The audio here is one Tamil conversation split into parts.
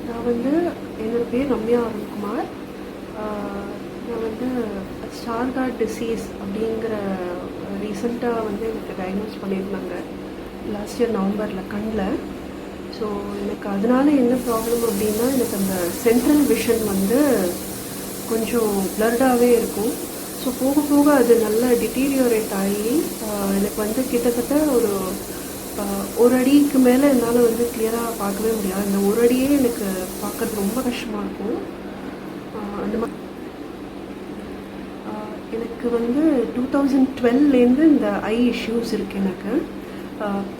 நான் வந்து என்னோடய பேர் ரம்யா அருண்குமார். நான் வந்து ஸ்டார்கார்ட் டிசீஸ் அப்படிங்கிற ரீசெண்டாக வந்து எனக்கு டயக்னோஸ் பண்ணியிருந்தாங்க லாஸ்ட் இயர் நவம்பரில் கண்ணில். ஸோ எனக்கு அதனால என்ன ப்ராப்ளம் அப்படின்னா, எனக்கு அந்த சென்ட்ரல் விஷன் வந்து கொஞ்சம் பிளர்டாகவே இருக்கும். ஸோ போக போக அது நல்லா டிட்டீரியோரேட் ஆகி எனக்கு வந்து கிட்டத்தட்ட ஒரு அடிக்கு மேலே என்னால் வந்து கிளியராக பார்க்கவே முடியாது. இந்த ஒரு அடியே எனக்கு பார்க்கறது ரொம்ப கஷ்டமாக இருக்கும். அந்த மாதிரி எனக்கு வந்து 2012லேருந்து இந்த ஐ இஷ்யூஸ் இருக்குது எனக்கு.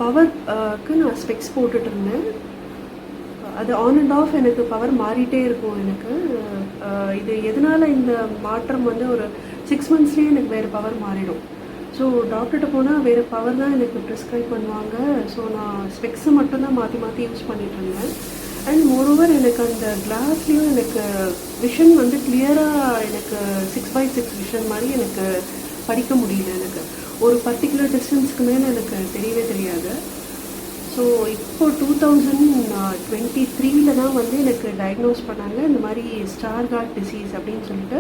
பவருக்கு நான் ஸ்பெக்ஸ் போட்டுட்டு இருந்தேன். அது ஆன் அண்ட் ஆஃப் எனக்கு பவர் மாறிட்டே இருக்கும் எனக்கு. இது எதனால் இந்த மாற்றம் வந்து ஒரு 6 monthsலேயே எனக்கு வேறு பவர் மாறிடும். ஸோ டாக்டர்கிட்ட போனால் வேறு பவர் தான் எனக்கு ப்ரிஸ்கிரைப் பண்ணுவாங்க. ஸோ நான் ஸ்பெக்ஸை மட்டும்தான் மாற்றி மாற்றி யூஸ் பண்ணிகிட்டு இருந்தேன். அண்ட் மோரோவர் எனக்கு அந்த கிளாஸ்லேயும் எனக்கு விஷன் வந்து கிளியராக எனக்கு 6x6 விஷன் மாதிரி எனக்கு படிக்க முடியல. எனக்கு ஒரு பர்டிகுலர் டிஸ்டன்ஸ்க்கு மேலே எனக்கு தெரியவே தெரியாது. ஸோ இப்போ 2023 தான் வந்து எனக்கு டயக்னோஸ் பண்ணாங்க. இந்த மாதிரி ஸ்டார்கார்ட் டிசீஸ் அப்படின்னு சொல்லிட்டு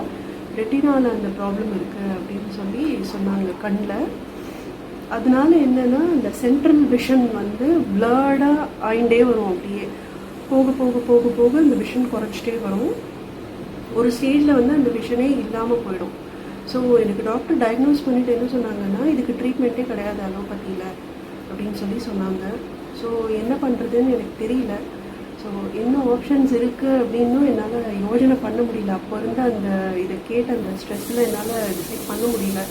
ரெட்டினாவில் அந்த ப்ராப்ளம் இருக்குது அப்படின்னு சொல்லி சொன்னாங்க கண்ணில். அதனால என்னென்னா, இந்த சென்ட்ரல் விஷன் வந்து பிளர்டாக ஆயிண்டே வரும். அப்படியே போக போக போக போக இந்த விஷன் குறைச்சிட்டே வரும். ஒரு ஸ்டேஜில் வந்து அந்த விஷனே இல்லாமல் போயிடும். ஸோ எனக்கு டாக்டர் டயக்னோஸ் பண்ணிவிட்டு என்ன சொன்னாங்கன்னா, இதுக்கு ட்ரீட்மெண்ட்டே கிடையாது அலோபதியில் அப்படின்னு சொல்லி சொன்னாங்க. ஸோ என்ன பண்ணுறதுன்னு எனக்கு தெரியல. ஸோ என்ன ஆப்ஷன்ஸ் இருக்குது அப்படின்னும் என்னால் யோஜனை பண்ண முடியல. அப்போ இருந்த அந்த இதை கேட்ட அந்த ஸ்ட்ரெஸ்ஸில் என்னால் டிசைட் பண்ண முடியல.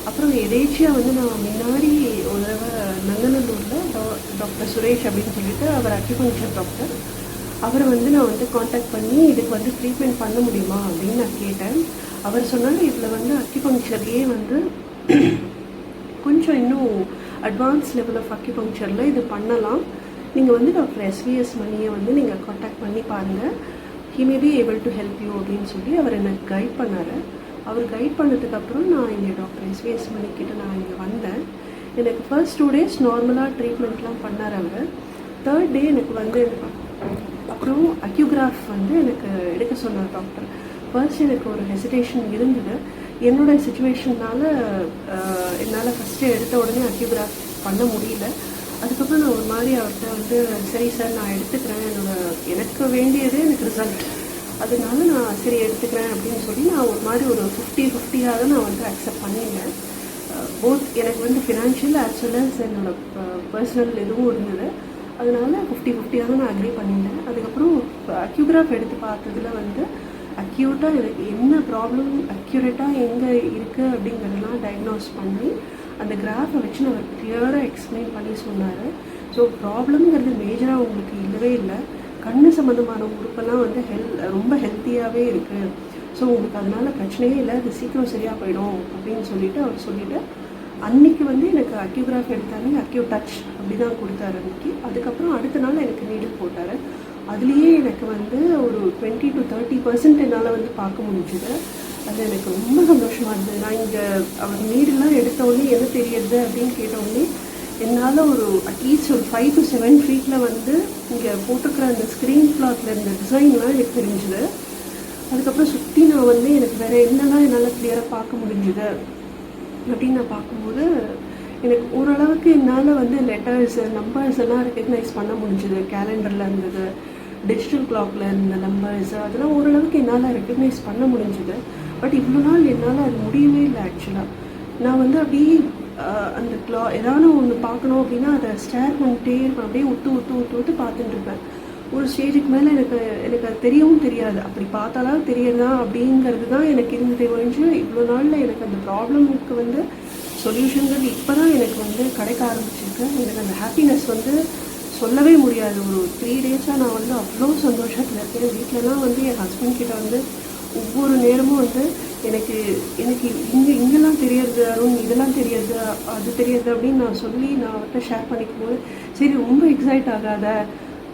அப்புறம் எதேச்சியாக வந்து நான் முன்னாடி ஒரு தடவை நங்கநல்லூரில் டாக்டர் சுரேஷ் அப்படின்னு சொல்லிட்டு அவர் அக்யூபங்க்சர் டாக்டர், அவரை வந்து நான் வந்து காண்டாக்ட் பண்ணி இதுக்கு வந்து ட்ரீட்மெண்ட் பண்ண முடியுமா அப்படின்னு நான் கேட்டேன். அவர் சொன்னார், இதில் வந்து அக்யூபங்க்சர்லேயே வந்து கொஞ்சம் இன்னும் அட்வான்ஸ் லெவல் ஆஃப் அக்யூபங்க்சரில் இது பண்ணலாம். நீங்கள் வந்து டாக்டர் எஸ்விஎஸ் மணியை வந்து நீங்கள் காண்டாக்ட் பண்ணி பாருங்கள், he may be able to help you அப்படின்னு சொல்லி அவர் எனக்கு கைட் பண்ணார். அவர் கைட் பண்ணதுக்கப்புறம் நான் இங்கே டாக்டர் எஸ்விஎஸ் மணிக்கிட்ட நான் இங்கே வந்தேன். எனக்கு ஃபர்ஸ்ட் 2 days நார்மலாக ட்ரீட்மெண்ட்லாம் பண்ணார் அவர். 3rd day எனக்கு வந்து அப்புறம் அக்யூகிராஃப் வந்து எனக்கு எடுக்க சொன்னார் டாக்டர். ஃபர்ஸ்ட் எனக்கு ஒரு ஹெசிடேஷன் இருந்தது. என்னோடய சுச்சுவேஷனால் என்னால் ஃபஸ்ட்டு எடுத்த உடனே அக்யூகிராஃப் பண்ண முடியல. அதுக்கப்புறம் நான் ஒரு மாதிரி அவர்கிட்ட வந்து, சரி சார் நான் எடுத்துக்கிறேன், எனக்கு வேண்டியது எனக்கு ரிசல்ட், அதனால நான் சரி எடுத்துக்கிறேன் அப்படின்னு சொல்லி நான் ஒரு மாதிரி ஒரு 50-50 தான் நான் வந்து அக்செப்ட் பண்ணியிருந்தேன். போத் எனக்கு வந்து ஃபினான்ஷியல் ஆஸ் வெல் அஸ் என்னோடய பர்சனல் இதுவும் இருந்தது. அதனால 50-50 தான் நான் அக்ரி பண்ணியிருந்தேன். அதுக்கப்புறம் அக்யூகிராஃப் எடுத்து பார்த்ததில் வந்து அக்யூட்டாக எனக்கு என்ன ப்ராப்ளம் அக்யூரேட்டாக எங்கே இருக்குது அப்படிங்கிறதெல்லாம் டயக்னோஸ் பண்ணி அந்த கிராஃபை வச்சு நான் கிளியராக எக்ஸ்பிளைன் பண்ணி சொன்னார். ஸோ ப்ராப்ளம்ங்கிறது மேஜராக உங்களுக்கு இல்லவே இல்லை, கண்ணு சம்மந்தமான உறுப்பெல்லாம் வந்து ரொம்ப ஹெல்த்தியாகவே இருக்குது. ஸோ உங்களுக்கு அதனால் பிரச்சனையே இல்லை, அது சீக்கிரம் சரியாக போயிடும் அப்படின்னு சொல்லிவிட்டு அவர் சொல்லிவிட்டு அன்றைக்கி வந்து எனக்கு அக்யூகிராஃப் எடுத்தாங்க. அக்யூ டச் அப்படி தான் கொடுத்தாரு அன்றைக்கி. அதுக்கப்புறம் அடுத்த நாள் எனக்கு நீடில் போட்டார். அதுலேயே எனக்கு வந்து ஒரு 20 to 30% என்னால் வந்து பார்க்க முடிஞ்சுது. அது எனக்கு ரொம்ப சந்தோஷமாக இருந்தது. நான் இங்கே அவர் நீடெல்லாம் எடுத்தோடனே என்ன தெரியுது அப்படின்னு கேட்டோடனே என்னால் ஒரு அட்லீஸ்ட் ஒரு 5 to 7 feet வந்து இங்கே போட்டிருக்கிற அந்த ஸ்க்ரீன் கிளாத்தில் இருந்த டிசைன்லாம் எனக்கு தெரிஞ்சுது. அதுக்கப்புறம் சுற்றி நான் வந்து எனக்கு வேறு என்னெல்லாம் என்னால் கிளியராக பார்க்க முடிஞ்சுது அப்படின்னு நான் பார்க்கும்போது எனக்கு ஓரளவுக்கு என்னால் வந்து லெட்டர்ஸ் நம்பர்ஸ் எல்லாம் ரெக்கக்னைஸ் பண்ண முடிஞ்சுது. கேலண்டரில் இருந்தது, டிஜிட்டல் கிளாக்கில் இருந்த நம்பர்ஸ், அதெல்லாம் ஓரளவுக்கு என்னால் ரெக்கக்னைஸ் பண்ண முடிஞ்சுது. பட் இவ்வளோ நாள் என்னால் அது முடியவே இல்லை. ஆக்சுவலாக நான் வந்து அப்படியே அந்த ஏதாவது ஒன்று பார்க்கணும் அப்படின்னா அதை ஸ்டேர் பண்ணிட்டே இருப்பேன். அப்படியே ஒத்து பார்த்துட்டு இருப்பேன். ஒரு ஸ்டேஜுக்கு மேலே எனக்கு அது தெரியவும் தெரியாது, அப்படி பார்த்தாலும் தெரியறதா அப்படிங்கிறது தான் எனக்கு இருந்ததே ஒழிஞ்சு இவ்வளோ நாளில் எனக்கு அந்த ப்ராப்ளமுக்கு வந்து சொல்யூஷன்கள் இப்போ தான் எனக்கு வந்து கிடைக்க ஆரம்பிச்சிருக்கு. எனக்கு அந்த ஹாப்பினஸ் வந்து சொல்லவே முடியாது. ஒரு 3 days நான் வந்து அவ்வளோ சந்தோஷத்தில் இருக்கேன். வீட்டிலலாம் வந்து என் ஹஸ்பண்ட் கிட்ட வந்து ஒவ்வொரு நேரமும் வந்து எனக்கு இங்கெல்லாம் தெரியறது, அருண் இதெல்லாம் தெரியாது, அது தெரியாது அப்படின்னு நான் சொல்லி நான் அவர்கிட்ட ஷேர் பண்ணிக்கும் போது, சரி ரொம்ப எக்ஸைட் ஆகாத,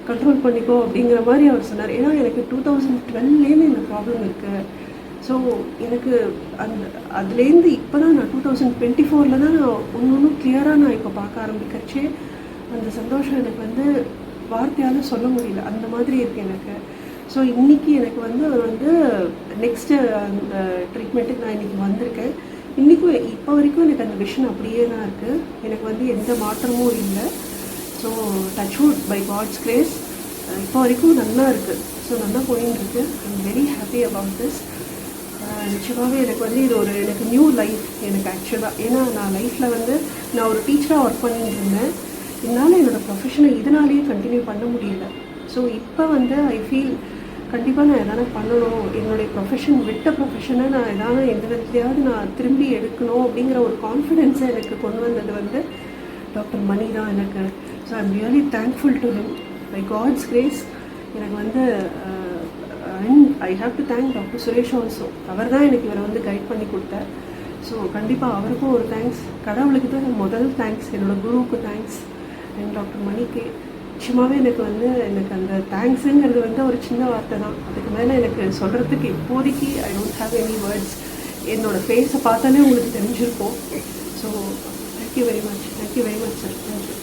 கண்ட்ரோல் பண்ணிக்கோ அப்படிங்கிற மாதிரி அவர் சொன்னார். ஏன்னா எனக்கு 2012லேருந்து இந்த ப்ராப்ளம் இருக்குது. ஸோ எனக்கு அதுலேருந்து இப்போ தான் நான் 2024 தான் நான் ஒன்று கிளியராக நான் இப்போ பார்க்க ஆரம்பிக்கிறச்சே அந்த சந்தோஷம் எனக்கு வந்து வார்த்தையால் சொல்ல முடியல, அந்த மாதிரி இருக்குது எனக்கு. ஸோ இன்றைக்கி எனக்கு வந்து அவர் வந்து நெக்ஸ்ட்டு ட்ரீட்மெண்ட்டுக்கு நான் இன்றைக்கி வந்திருக்கேன். இன்றைக்கும் இப்போ வரைக்கும் எனக்கு அந்த விஷன் அப்படியே தான் இருக்குது. எனக்கு வந்து எந்த மாற்றமும் இல்லை. So touchwood by God's grace இப்போ வரைக்கும் நல்லா இருக்குது. ஸோ நல்லா போயின்னு இருக்கு. I'm very happy about this. நிச்சயமாகவே எனக்கு வந்து இது ஒரு எனக்கு நியூ லைஃப் எனக்கு ஆக்சுவலாக. ஏன்னா நான் லைஃப்பில் வந்து நான் ஒரு டீச்சராக ஒர்க் பண்ணிட்டு இருந்தேன். இதனால் என்னோடய ப்ரொஃபஷனை இதனாலேயே கண்டினியூ பண்ண முடியல. ஸோ இப்போ வந்து ஐ ஃபீல் கண்டிப்பாக நான் எதனா பண்ணணும், என்னுடைய ப்ரொஃபஷன் விட்ட ப்ரொஃபஷனை நான் எதாவது எந்த விதத்துலையாவது நான் திரும்பி எடுக்கணும் அப்படிங்கிற ஒரு கான்ஃபிடென்ஸை எனக்கு கொண்டு வந்தது வந்து டாக்டர் மணி தான் எனக்கு. So I'm really thankful to him. By God's grace எனக்கு வந்து and I have to thank doctor Suresh also. அவர் தான் எனக்கு இவரை வந்து கைட் பண்ணி கொடுத்தார். ஸோ கண்டிப்பாக அவருக்கும் ஒரு தேங்க்ஸ். கடவுளுக்கு தான் முதல் தேங்க்ஸ், என்னோடய குருவுக்கு தேங்க்ஸ், அண்ட் டாக்டர் மணிக்கு. நிச்சயமாகவே எனக்கு வந்து எனக்கு அந்த தேங்க்ஸுங்கிறது வந்து ஒரு சின்ன வார்த்தை தான். அதுக்கு மேலே எனக்கு சொல்கிறதுக்கு இப்போதைக்கு I don't have any words. என்னோடய ஃபேஸை பார்த்தாலே உங்களுக்கு தெரிஞ்சிருக்கும். So thank you very much sir. Thank you.